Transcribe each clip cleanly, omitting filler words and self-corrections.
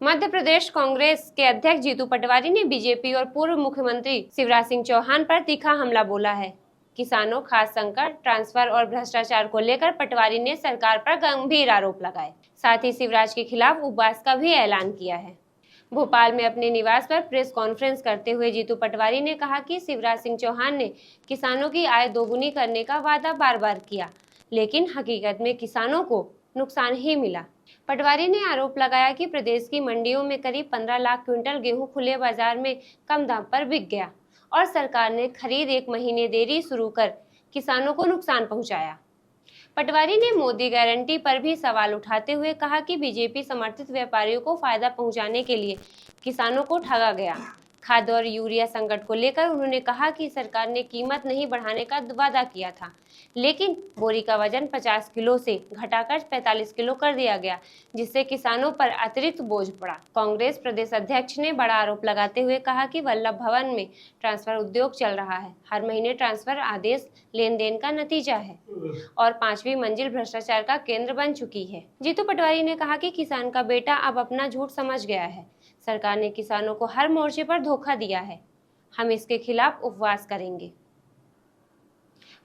मध्य प्रदेश कांग्रेस के अध्यक्ष जीतू पटवारी ने बीजेपी और पूर्व मुख्यमंत्री शिवराज सिंह चौहान पर तीखा हमला बोला है। किसानों, खास संकट, ट्रांसफर और भ्रष्टाचार को लेकर पटवारी ने सरकार पर गंभीर आरोप लगाए। साथ ही शिवराज के खिलाफ उपवास का भी ऐलान किया है। भोपाल में अपने निवास पर प्रेस कॉन्फ्रेंस करते हुए जीतू पटवारी ने कहा कि शिवराज सिंह चौहान ने किसानों की आय दोगुनी करने का वादा बार बार किया, लेकिन हकीकत में किसानों को नुकसान ही मिला। पटवारी ने आरोप लगाया कि प्रदेश की मंडियों में करीब 15 लाख क्विंटल गेहूं खुले बाजार में कम दाम पर बिक गया और सरकार ने खरीद 1 महीने देरी शुरू कर किसानों को नुकसान पहुंचाया। पटवारी ने मोदी गारंटी पर भी सवाल उठाते हुए कहा कि बीजेपी समर्थित व्यापारियों को फायदा पहुंचाने के लिए किसानों को ठगा गया। खाद और यूरिया संकट को लेकर उन्होंने कहा कि सरकार ने कीमत नहीं बढ़ाने का वादा किया था, लेकिन बोरी का वजन 50 किलो से घटाकर 45 किलो कर दिया गया, जिससे किसानों पर अतिरिक्त बोझ पड़ा। कांग्रेस प्रदेश अध्यक्ष ने बड़ा आरोप लगाते हुए कहा कि वल्लभ भवन में ट्रांसफर उद्योग चल रहा है। हर महीने ट्रांसफर आदेश लेन देन का नतीजा है और 5वीं मंजिल भ्रष्टाचार का केंद्र बन चुकी है। जीतू पटवारी ने कहा कि किसान का बेटा अब अपना झूठ समझ गया है। सरकार ने किसानों को हर मोर्चे पर धोखा दिया है। हम इसके खिलाफ उपवास करेंगे।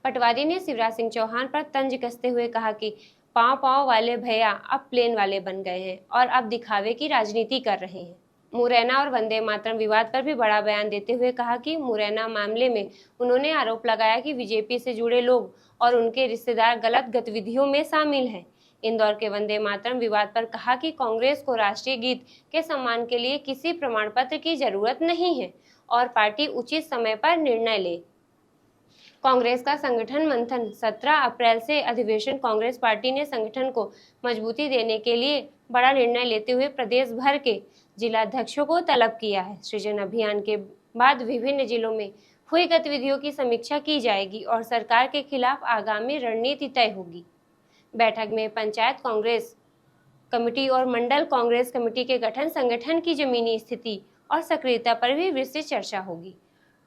पटवारी ने शिवराज सिंह चौहान पर तंज कसते हुए कहा कि पांव वाले भैया अब प्लेन वाले बन गए हैं और अब दिखावे की राजनीति कर रहे हैं। मुरैना और वंदे मातरम विवाद पर भी बड़ा बयान देते हुए कहा कि मुरैना मामले में उन्होंने आरोप लगाया कि बीजेपी से जुड़े लोग और उनके रिश्तेदार गलत गतिविधियों में शामिल हैं। इंदौर के वंदे मातरम विवाद पर कहा कि कांग्रेस को राष्ट्रीय गीत के सम्मान के लिए किसी प्रमाण पत्र की जरूरत नहीं है और पार्टी उचित समय पर निर्णय ले। कांग्रेस का संगठन मंथन 17 अप्रैल से अधिवेशन। कांग्रेस पार्टी ने संगठन को मजबूती देने के लिए बड़ा निर्णय लेते हुए प्रदेश भर के जिलाध्यक्षों को तलब किया है। सृजन अभियान के बाद विभिन्न जिलों में हुई गतिविधियों की समीक्षा की जाएगी और सरकार के खिलाफ आगामी रणनीति तय होगी। बैठक में पंचायत कांग्रेस कमेटी और मंडल कांग्रेस कमेटी के गठन, संगठन की जमीनी स्थिति और सक्रियता पर भी विस्तृत चर्चा होगी।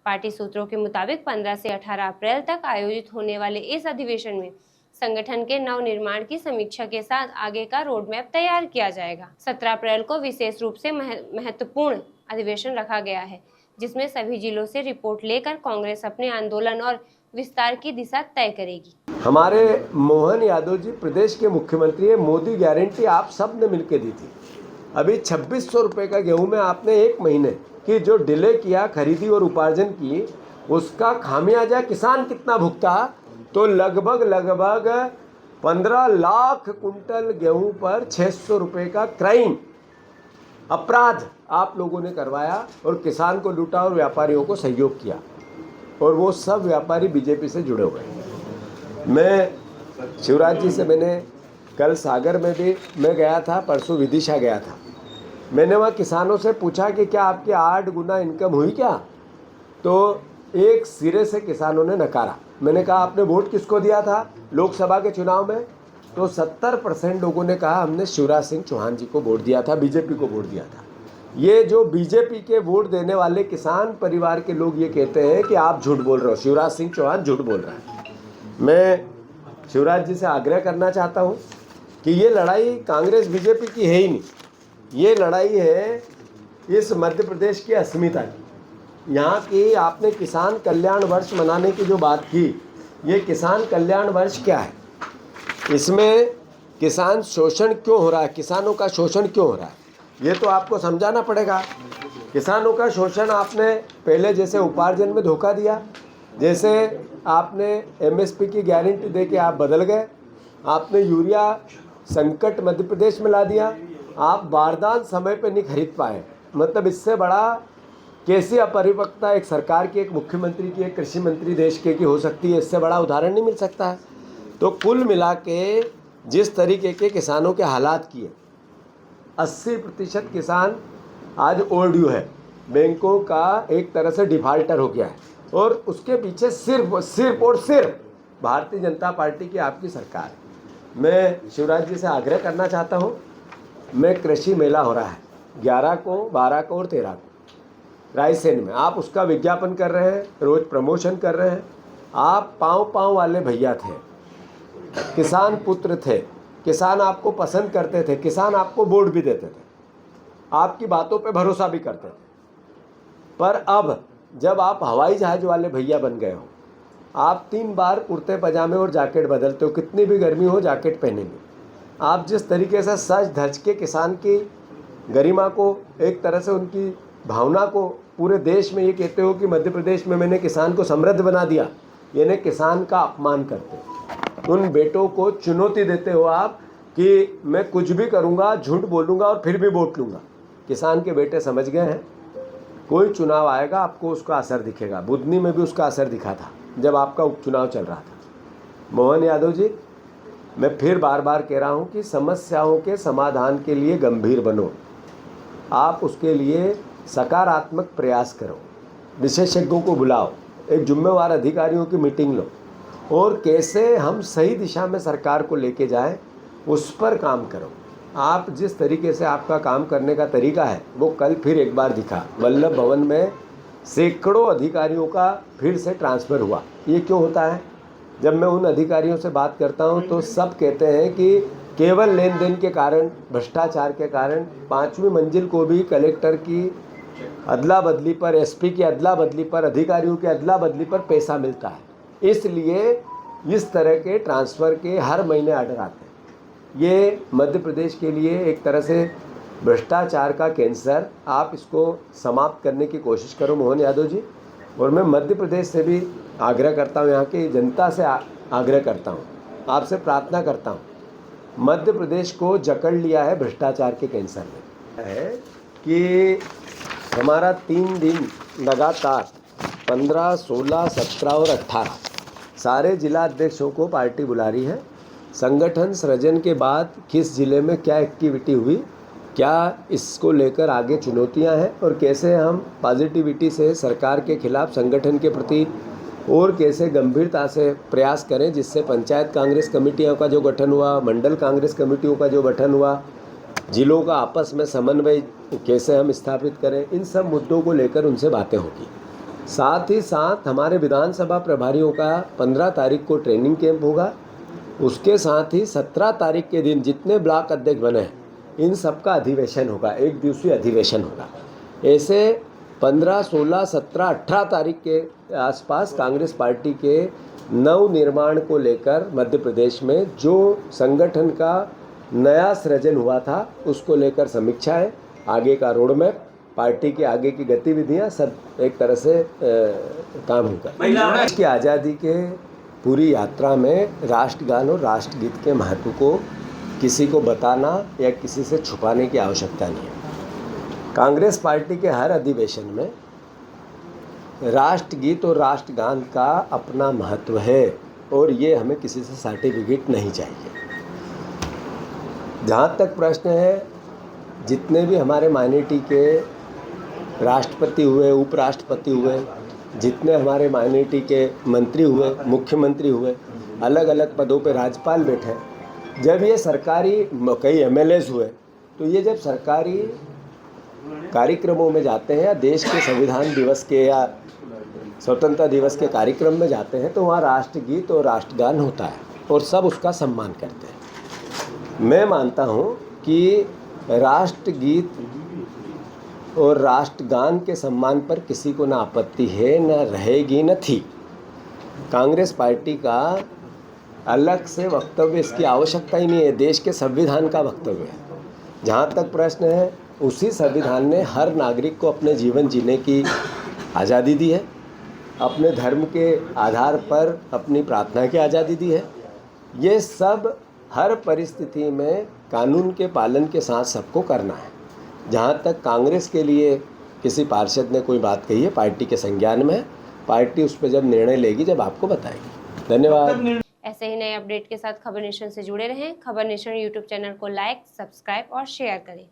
पार्टी सूत्रों के मुताबिक 15 से 18 अप्रैल तक आयोजित होने वाले इस अधिवेशन में संगठन के नव निर्माण की समीक्षा के साथ आगे का रोड मैप तैयार किया जाएगा। 17 अप्रैल को विशेष रूप से महत्वपूर्ण अधिवेशन रखा गया है, जिसमें सभी जिलों से रिपोर्ट लेकर कांग्रेस अपने आंदोलन और विस्तार की दिशा तय करेगी। हमारे मोहन यादव जी प्रदेश के मुख्यमंत्री है। मोदी गारंटी आप सब ने मिलकर दी थी। अभी 2600 रुपये का गेहूं में आपने 1 महीने की जो डिले किया खरीदी और उपार्जन की, उसका खामियाजा किसान कितना भुगता? तो लगभग 15 लाख कुंटल गेहूं पर 600 रुपये का क्राइम, अपराध आप लोगों ने करवाया और किसान को लूटा और व्यापारियों को सहयोग किया, और वो सब व्यापारी बीजेपी से जुड़े हुए हैं। मैं शिवराज जी से मैंने कल सागर में भी मैं गया था, परसों विदिशा गया था। मैंने वहाँ किसानों से पूछा कि क्या आपकी 8 गुना इनकम हुई क्या? तो एक सिरे से किसानों ने नकारा। मैंने कहा आपने वोट किसको दिया था लोकसभा के चुनाव में? तो 70% लोगों ने कहा हमने शिवराज सिंह चौहान जी को वोट दिया था, बीजेपी को वोट दिया था। ये जो बीजेपी के वोट देने वाले किसान परिवार के लोग ये कहते हैं कि आप झूठ बोल रहे हो, शिवराज सिंह चौहान झूठ बोल रहा है। मैं शिवराज जी से आग्रह करना चाहता हूं कि ये लड़ाई कांग्रेस बीजेपी की है ही नहीं, ये लड़ाई है इस मध्य प्रदेश की अस्मिता की। यहाँ की आपने किसान कल्याण वर्ष मनाने की जो बात की, ये किसान कल्याण वर्ष क्या है? इसमें किसान शोषण क्यों हो रहा है, किसानों का शोषण क्यों हो रहा है, ये तो आपको समझाना पड़ेगा। किसानों का शोषण आपने पहले जैसे उपार्जन में धोखा दिया, जैसे आपने एमएसपी की गारंटी दे के आप बदल गए, आपने यूरिया संकट मध्य प्रदेश में ला दिया, आप बारदान समय पे नहीं खरीद पाए। मतलब इससे बड़ा कैसी अपरिपक्वता एक सरकार की, एक मुख्यमंत्री की, एक कृषि मंत्री देश के की हो सकती है, इससे बड़ा उदाहरण नहीं मिल सकता है। तो कुल मिला के जिस तरीके के किसानों के हालात किए, 80% किसान आज ओवरड्यू है, बैंकों का एक तरह से डिफाल्टर हो गया है, और उसके पीछे सिर्फ और सिर्फ भारतीय जनता पार्टी की आपकी सरकार। मैं शिवराज जी से आग्रह करना चाहता हूं, मैं कृषि मेला हो रहा है 11 को, 12 को और 13 को रायसेन में, आप उसका विज्ञापन कर रहे हैं, रोज प्रमोशन कर रहे हैं। आप पाँव वाले भैया थे, किसान पुत्र थे, किसान आपको पसंद करते थे, किसान आपको वोट भी देते थे। आपकी बातों पे भरोसा भी करते थे। पर अब जब आप हवाई जहाज वाले भैया बन गए हो, आप 3 बार कुर्ते पजामे और जैकेट बदलते हो, कितनी भी गर्मी हो जैकेट पहनेंगे। आप जिस तरीके से सज धज के किसान की गरिमा को, एक तरह से उनकी भावना को पूरे देश में ये कहते हो कि मध्य प्रदेश में मैंने किसान को समृद्ध बना दिया, यानी किसान का अपमान करते हो। उन बेटों को चुनौती देते हो आप कि मैं कुछ भी करूँगा, झूठ बोलूँगा और फिर भी वोट लूँगा। किसान के बेटे समझ गए हैं, कोई चुनाव आएगा आपको उसका असर दिखेगा। बुधनी में भी उसका असर दिखा था जब आपका उपचुनाव चल रहा था। मोहन यादव जी, मैं फिर बार बार कह रहा हूं कि समस्याओं के समाधान के लिए गंभीर बनो, आप उसके लिए सकारात्मक प्रयास करो, विशेषज्ञों को बुलाओ, एक जिम्मेवार अधिकारियों की मीटिंग लो और कैसे हम सही दिशा में सरकार को लेके जाएं उस पर काम करो। आप जिस तरीके से आपका काम करने का तरीका है वो कल फिर एक बार दिखा। वल्लभ भवन में सैकड़ों अधिकारियों का फिर से ट्रांसफ़र हुआ। ये क्यों होता है? जब मैं उन अधिकारियों से बात करता हूं तो सब कहते हैं कि केवल लेन देन के कारण, भ्रष्टाचार के कारण 5वीं मंजिल को भी कलेक्टर की अदला बदली पर, एसपी की अदला बदली पर, अधिकारियों की अदला बदली पर पैसा मिलता है। इसलिए इस तरह के ट्रांसफ़र के हर महीने ऑर्डर आते हैं। ये मध्य प्रदेश के लिए एक तरह से भ्रष्टाचार का कैंसर, आप इसको समाप्त करने की कोशिश करो मोहन यादव जी। और मैं मध्य प्रदेश से भी आग्रह करता हूँ, यहाँ की जनता से आग्रह करता हूँ, आपसे प्रार्थना करता हूँ, मध्य प्रदेश को जकड़ लिया है भ्रष्टाचार के कैंसर ने। है कि हमारा 3 दिन लगातार 15, 16, 17 और 18 सारे जिला अध्यक्षों को पार्टी बुला रही है। संगठन सृजन के बाद किस ज़िले में क्या एक्टिविटी हुई, क्या इसको लेकर आगे चुनौतियां हैं और कैसे हम पॉजिटिविटी से सरकार के खिलाफ संगठन के प्रति और कैसे गंभीरता से प्रयास करें, जिससे पंचायत कांग्रेस कमेटियों का जो गठन हुआ, मंडल कांग्रेस कमेटियों का जो गठन हुआ, जिलों का आपस में समन्वय कैसे हम स्थापित करें, इन सब मुद्दों को लेकर उनसे बातें होगी। साथ ही साथ हमारे विधानसभा प्रभारियों का 15 तारीख को ट्रेनिंग कैंप होगा। उसके साथ ही 17 तारीख के दिन जितने ब्लॉक अध्यक्ष बने हैं इन सब का अधिवेशन होगा, एक दिवसीय अधिवेशन होगा। ऐसे 15, 16, 17, 18 तारीख के आसपास कांग्रेस पार्टी के नवनिर्माण को लेकर मध्य प्रदेश में जो संगठन का नया सृजन हुआ था उसको लेकर समीक्षा है, आगे का रोड मैप, पार्टी के आगे की गतिविधियां सब एक तरह से काम होगा। देश की आज़ादी के पूरी यात्रा में राष्ट्रगान और राष्ट्रगीत के महत्व को किसी को बताना या किसी से छुपाने की आवश्यकता नहीं है। कांग्रेस पार्टी के हर अधिवेशन में राष्ट्रगीत और राष्ट्रगान का अपना महत्व है और ये हमें किसी से सर्टिफिकेट नहीं चाहिए। जहाँ तक प्रश्न है, जितने भी हमारे माइनॉरिटी के राष्ट्रपति हुए, उपराष्ट्रपति हुए, जितने हमारे माइनॉरिटी के मंत्री हुए, मुख्यमंत्री हुए, अलग अलग पदों पे राज्यपाल बैठे, जब ये सरकारी कई MLAs हुए, तो ये जब सरकारी कार्यक्रमों में जाते हैं या देश के संविधान दिवस के या स्वतंत्रता दिवस के कार्यक्रम में जाते हैं तो वहाँ राष्ट्रगीत और राष्ट्रगान होता है और सब उसका सम्मान करते हैं। मैं मानता हूँ कि राष्ट्रगीत और राष्ट्रगान के सम्मान पर किसी को ना आपत्ति है, न रहेगी, न थी। कांग्रेस पार्टी का अलग से वक्तव्य इसकी आवश्यकता ही नहीं है, देश के संविधान का वक्तव्य है। जहाँ तक प्रश्न है, उसी संविधान ने हर नागरिक को अपने जीवन जीने की आज़ादी दी है, अपने धर्म के आधार पर अपनी प्रार्थना की आज़ादी दी है। ये सब हर परिस्थिति में कानून के पालन के साथ सबको करना है। जहाँ तक कांग्रेस के लिए किसी पार्षद ने कोई बात कही है, पार्टी के संज्ञान में है, पार्टी उस पर जब निर्णय लेगी जब आपको बताएगी। धन्यवाद। ऐसे ही नए अपडेट के साथ खबर नेशन से जुड़े रहें। खबर नेशन यूट्यूब चैनल को लाइक, सब्सक्राइब और शेयर करें।